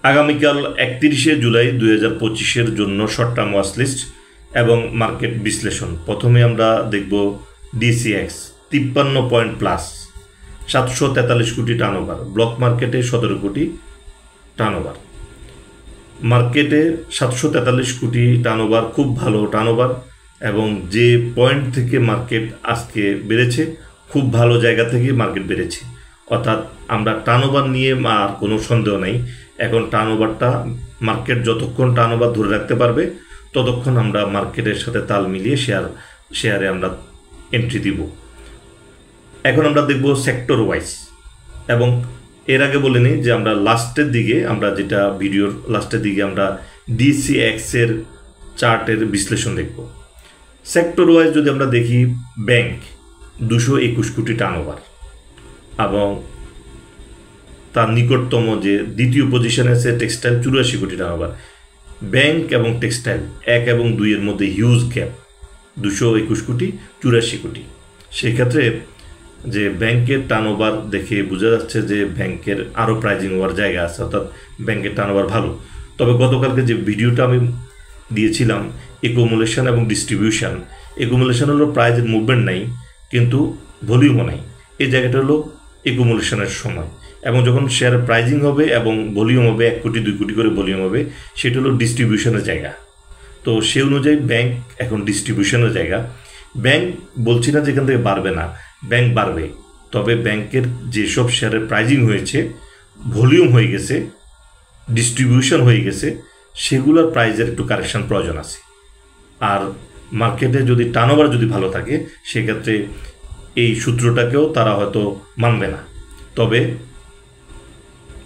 আগামীকাল 31শে জুলাই 2025-এর জন্য short term watch list এবং মার্কেট বিশ্লেষণ। প্রথমে আমরা দেখব ডিসিএক্স 53 পয়েন্ট প্লাস 743 কোটি টার্নওভার, ব্লক মার্কেটে 17 কোটি টার্নওভার। মার্কেটে 743 কোটি টার্নওভার খুব ভালো টার্নওভার, এবং যে পয়েন্ট থেকে মার্কেট আজকে বেড়েছে খুব ভালো জায়গা থেকে মার্কেট বেড়েছে, অর্থাৎ আমরা টার্নওভার নিয়ে আর কোনো সন্দেহ নেই। এখন টার্নওভারটা মার্কেট যতক্ষণ টার্নওভার ধরে রাখতে পারবে ততক্ষণ আমরা মার্কেটের সাথে তাল মিলিয়ে শেয়ারে আমরা এন্ট্রি দিব। এখন আমরা দেখব সেক্টর ওয়াইজ, এবং এর আগে বলে নিই যে আমরা লাস্টের দিকে, আমরা যেটা ভিডিওর লাস্টের দিকে আমরা ডিসিএক্সের চার্টের বিশ্লেষণ দেখব। সেক্টর ওয়াইজ যদি আমরা দেখি, ব্যাংক 221 কোটি টার্নওভার, এবং তার নিকটতম যে দ্বিতীয় পজিশনে আছে টেক্সটাইল 84 কোটি টার্নওভার। ব্যাংক এবং টেক্সটাইল 1 এবং 2 এর মধ্যে হিউজ গ্যাপ, 221 কোটি 84 কোটি। সেক্ষেত্রে যে ব্যাংকের টার্নওভার দেখে বোঝা যাচ্ছে যে ব্যাংকের আরও প্রাইজিং হওয়ার জায়গা আছে, অর্থাৎ ব্যাংকের টার্নওভার ভালো। তবে গতকালকে যে ভিডিওটা আমি দিয়েছিলাম একুমুলেশন এবং ডিস্ট্রিবিউশন, একুমুলেশন হলো প্রাইজের মুভমেন্ট নাই কিন্তু ভলিউমও নাই, এই জায়গাটা হলো একুমুলেশনের সময়। এবং যখন শেয়ারের প্রাইজিং হবে এবং ভলিউম হবে 1 কোটি 2 কোটি করে ভলিউম হবে, সেটা হলো ডিস্ট্রিবিউশনের জায়গা। তো সে অনুযায়ী ব্যাংক এখন ডিস্ট্রিবিউশনের জায়গা। ব্যাংক বলছি না যেখান থেকে বাড়বে না, ব্যাংক বাড়বে, তবে ব্যাংকের যেসব শেয়ারের প্রাইজিং হয়েছে, ভলিউম হয়ে গেছে, ডিস্ট্রিবিউশন হয়ে গেছে, সেগুলোর প্রাইজের একটু কারেকশন প্রয়োজন আছে। আর মার্কেটে যদি টার্নওভার যদি ভালো থাকে সেক্ষেত্রে এই সূত্রটাকেও তারা হয়তো মানবে না। তবে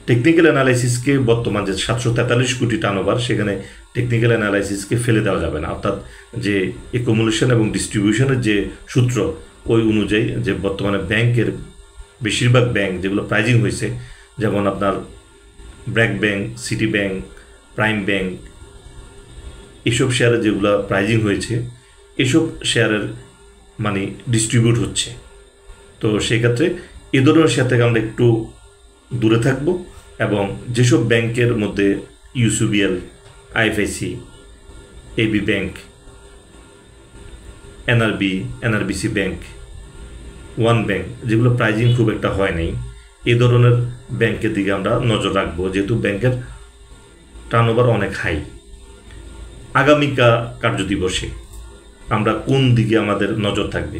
টেকনিক্যাল অ্যানালাইসিসকে বর্তমান যে 743 কোটি টার্নওভার, সেখানে টেকনিক্যাল অ্যানালাইসিসকে ফেলে দেওয়া যাবে না, অর্থাৎ যে একুমুলেশন এবং ডিস্ট্রিবিউশনের যে সূত্র ওই অনুযায়ী যে বর্তমানে ব্যাংকের বেশিরভাগ ব্যাংক যেগুলো প্রাইজিং হয়েছে, যেমন আপনার BRAC bank, city bank, prime bank, এসব শেয়ারে যেগুলো প্রাইজিং হয়েছে, এসব শেয়ারের মানে ডিস্ট্রিবিউট হচ্ছে। তো সেক্ষেত্রে এ ধরনের শেয়ার থেকে আমরা একটু দূরে থাকব, এবং যেসব ব্যাংকের মধ্যে UCBL, IFIC, AB bank, NRB, NRBC bank, one bank, যেগুলো প্রাইজিং খুব একটা হয় নাই, এই ধরনের ব্যাংকের দিকে আমরা নজর রাখবো, যেহেতু ব্যাংকের টার্নওভার অনেক হাই। আগামীকাল কার্যদিবসে আমরা কোন দিকে আমাদের নজর থাকবে?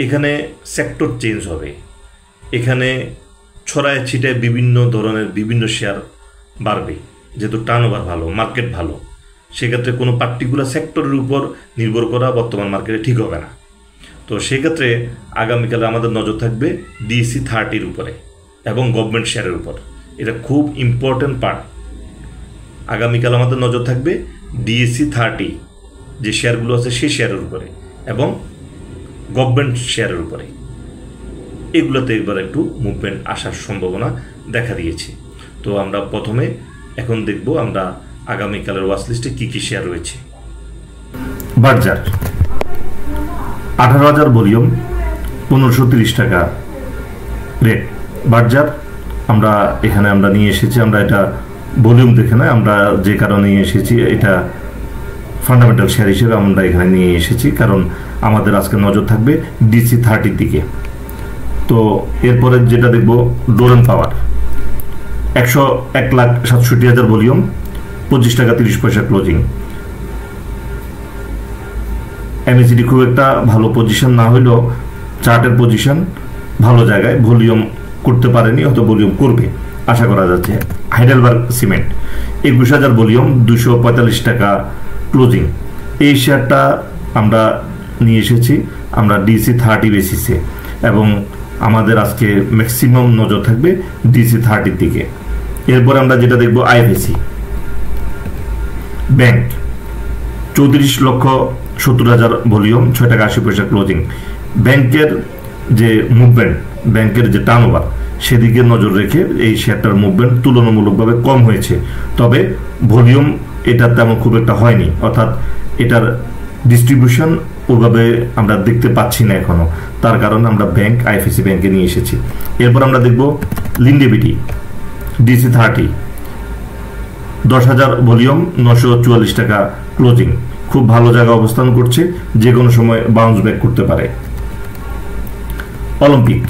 এখানে সেক্টর চেঞ্জ হবে, এখানে ছড়ায় ছিটায় বিভিন্ন ধরনের বিভিন্ন শেয়ার বাড়বে, যেহেতু টার্নওভার ভালো, মার্কেট ভালো। সেক্ষেত্রে কোনো পার্টিকুলার সেক্টরের উপর নির্ভর করা বর্তমান মার্কেটে ঠিক হবে না। তো সেক্ষেত্রে আগামীকালে আমাদের নজর থাকবে ডিএসসি 30-র উপরে এবং গভর্নমেন্ট শেয়ারের উপর। এটা খুব ইম্পর্টেন্ট পার্ট। আগামীকাল আমাদের নজর থাকবে ডিএসসি 30 যে শেয়ারগুলো আছে সেই শেয়ারের উপরে এবং গভর্নমেন্ট শেয়ারের উপরে। এগুলোতে এবার একটু মুভমেন্ট আসার সম্ভাবনা দেখা দিয়েছে। তো আমরা প্রথমে এখন দেখব আমরা আগামীকালের ওয়াচ লিস্টে কী কী শেয়ার রয়েছে। বার্জার 18,000 ভলিউম, 1530 টাকা রেট। বার্জার আমরা এখানে আমরা নিয়ে এসেছি, আমরা এটা ভলিউম দেখে না, আমরা যে কারণে নিয়ে এসেছি এটা ফান্ডামেন্টাল শেয়ার হিসেবে আমরা এখানে নিয়ে এসেছি, কারণ আমাদের আজকে নজর থাকবে ডিসি 30-র দিকে। তো এরপরে যেটা দেখব ডোরেন পাওয়ার 1,67,000 ভলিউম, 25 টাকা 30 পয়সা ক্লোজিং। এমএসিডি খুব একটা ভালো পজিশন না হইলেও চার্টের পজিশন ভালো জায়গায়, ভলিউম করতে পারেনি, হয়তো ভলিউম করবে আশা করা যাচ্ছে। হাইডেলবার্গ সিমেন্ট 21,000 ভলিউম, 245 টাকা ক্লোজিং। এই শেয়ারটা আমরা নিয়ে এসেছি আমরা ডিসি 30 বেসিসে, এবং আমাদের আজকে ম্যাক্সিমাম নজর থাকবে ডিসি 30-র দিকে। এরপর আমরা যেটা দেখব আইএফআইসি ব্যাংক 34,70,000 ভলিউম, 6 টাকা 80 পয়সা ক্লোজিং। ব্যাংকের যে মুভমেন্ট, ব্যাংকের যে টার্নওভার, সেদিকে নজর রেখে এই শেয়ারটার মুভমেন্ট তুলনামূলকভাবে কম হয়েছে, তবে ভলিউম এটা তেমন খুব একটা হয়নি, অর্থাৎ এটার ডিস্ট্রিবিউশন ওভাবে আমরা দেখতে পাচ্ছি না এখনো, তার কারণে আমরা ব্যাংক আইএফআইসি ব্যাংকে নিয়ে এসেছি। এরপর আমরা দেখব লিন্ডেবিটি DC30 10,000 ভলিউম, 944 টাকা ক্লোজিং। খুব ভালো জায়গা অবস্থান করছে, যে কোনো সময় বাউন্স ব্যাক করতে পারে। অলিম্পিক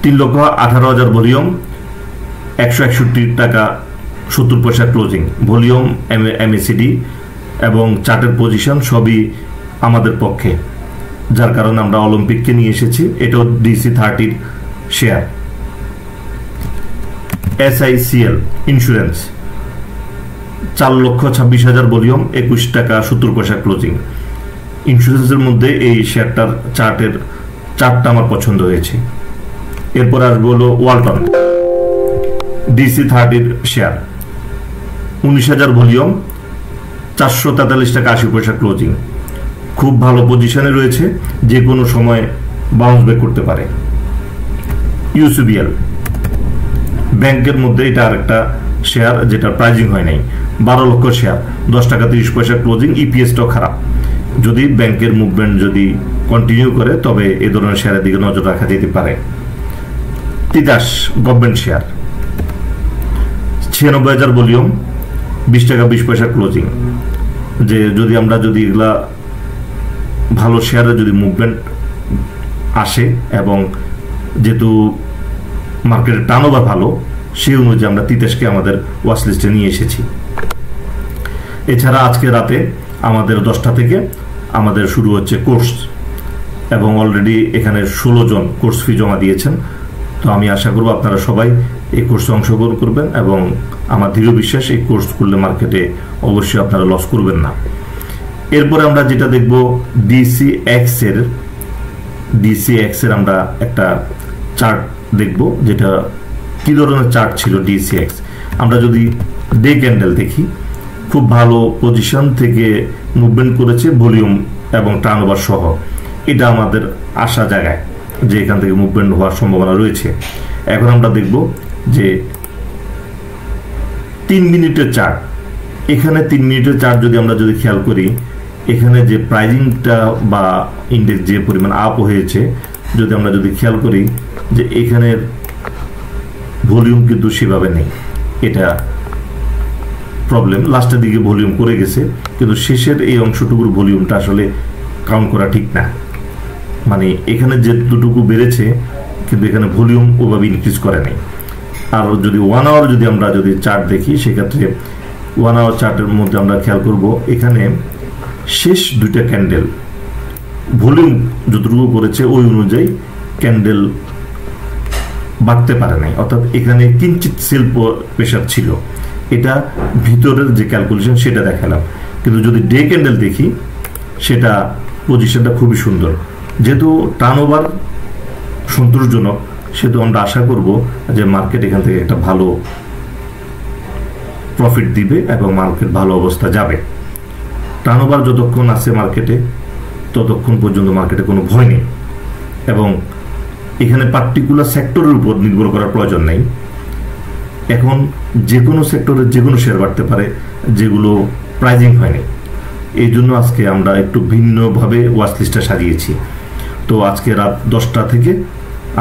3,18,000 ভলিউম, 161 টাকা 70 পয়সা ক্লোজিং। ভলিউম, MACD এবং চার্টের পজিশন সবই আমাদের পক্ষে, যার কারণে আমরা অলিম্পিককে নিয়ে এসেছি। এটাও DC30 share. SICL insurance 4,26,000 volume, 21 টাকা 70 পয়সা ক্লোজিং। ইন্স্যুরেন্সের মধ্যে এই শেয়ারটার চার্টটা আমার পছন্দ হয়েছে। এরপর আসবো হলো ওয়ালটন, DC30 শেয়ার, 19,000 ভলিউম, 443 টাকা 80 পয়সা ক্লোজিং। খুব ভালো পজিশনে রয়েছে, যে কোনো সময় বাউন্স ব্যাক করতে পারে। UCBL ব্যাংকের মধ্যে এটা আরেকটা শেয়ার যেটা প্রাইজিং হয় নাই, 12 লক্ষ শেয়ার, 10 টাকা 30 পয়সা ক্লোজিং। EPSটাও খারাপ। যদি ব্যাংকের মুভমেন্ট যদি কন্টিনিউ করে তবে এ ধরনের শেয়ারের দিকে নজর রাখা যেতে পারে। তিতাস গভর্নমেন্ট শেয়ার, 96,000 ভলিউম, 20 টাকা 20 পয়সা ক্লোজিং। যে আমরা যদি এগুলা ভালো শেয়ারে যদি মুভমেন্ট আসে এবং যেহেতু মার্কেটের টার্নওভার ভালো, সেই অনুযায়ী আমরা তিতাসকে আমাদের ওয়াচ লিস্টে নিয়ে এসেছি। এছাড়া আজকে রাতে আমাদের 10টা থেকে আমাদের শুরু হচ্ছে কোর্স, এবং অলরেডি এখানে 16 জন কোর্স ফি জমা দিয়েছেন। তো আমি আশা করব আপনারা সবাই এই কোর্সে অংশগ্রহণ করবেন, এবং আমার দৃঢ় বিশ্বাস এই কোর্স করলে মার্কেটে অবশ্যই আপনারা লস করবেন না। এরপরে আমরা যেটা দেখব DCX এর আমরা একটা চার্ট দেখব, যেটা কি ধরনের চার্ট ছিল DCX। আমরা যদি ডে ক্যান্ডেল দেখি, খুব ভালো পজিশন থেকে মুভমেন্ট করেছে ভলিউম এবং টার্নওভার সহ। এটা আমাদের আশা জায়গায় যে এখান থেকে মুভমেন্ট হওয়ার সম্ভাবনা রয়েছে। এখন আমরা দেখব যে 3 মিনিটের চার্ট। এখানে 3 মিনিটের চার্ট যদি আমরা খেয়াল করি, এখানে যে প্রাইজিংটা বা ইন্ডেক্স যে পরিমাণ আপ হয়েছে, যদি আমরা খেয়াল করি যে এখানের ভলিউম কিন্তু সেভাবে নেই। এটা প্রবলেম। লাস্টের দিকে ভলিউম করে গেছে, কিন্তু শেষের এই অংশটুকুর ভলিউমটা আসলে কাউন্ট করা ঠিক না। মানে এখানে যে দুটুকু বেড়েছে, কিন্তু এখানে ভলিউম ওভাবে ইনক্রিজ করে নাই। আর যদি 1 আওয়ার আমরা চার্ট দেখি, সেক্ষেত্রে 1 আওয়ার চার্টের মধ্যে আমরা খেয়াল করব এখানে শেষ 2টা ক্যান্ডেল ভলিউম যতটুকু করেছে ওই অনুযায়ী ক্যান্ডেল বাড়তে পারে নাই, অর্থাৎ এখানে কিঞ্চিত সেল প্রেশার ছিল। এটা ভিতরের যে ক্যালকুলেশন সেটা দেখালাম। কিন্তু যদি ডে ক্যান্ডেল দেখি, সেটা পজিশনটা খুবই সুন্দর। যেহেতু টার্নওভার সন্তোষজনক, সেহেতু আমরা আশা করব যে মার্কেট এখান থেকে একটা ভালো প্রফিট দিবে এবং মার্কেট ভালো অবস্থা যাবে। টার্নওভার যতক্ষণ আছে মার্কেটে, ততক্ষণ পর্যন্ত মার্কেটে কোনো ভয় নেই, এবং এখানে পার্টিকুলার সেক্টরের উপর নির্ভর করার প্রয়োজন নেই। এখন যে কোনো সেক্টরের যে কোনো শেয়ার বাড়তে পারে, যেগুলো প্রাইজিং হয়নি। এই জন্য আজকে আমরা একটু ভিন্নভাবে ওয়াচ লিস্টটা সাজিয়েছি। তো আজকে রাত 10টা থেকে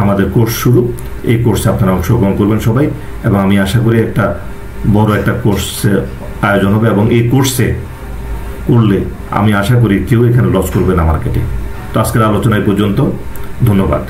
আমাদের কোর্স শুরু। এই কোর্সে আপনারা অংশগ্রহণ করবেন সবাই, এবং আমি আশা করি একটা বড় একটা কোর্সের আয়োজন হবে, এবং এই কোর্সে করলে আমি আশা করি কেউ এখানে লস করবে না মার্কেটে। তো আজকের আলোচনা এই পর্যন্ত। ধন্যবাদ।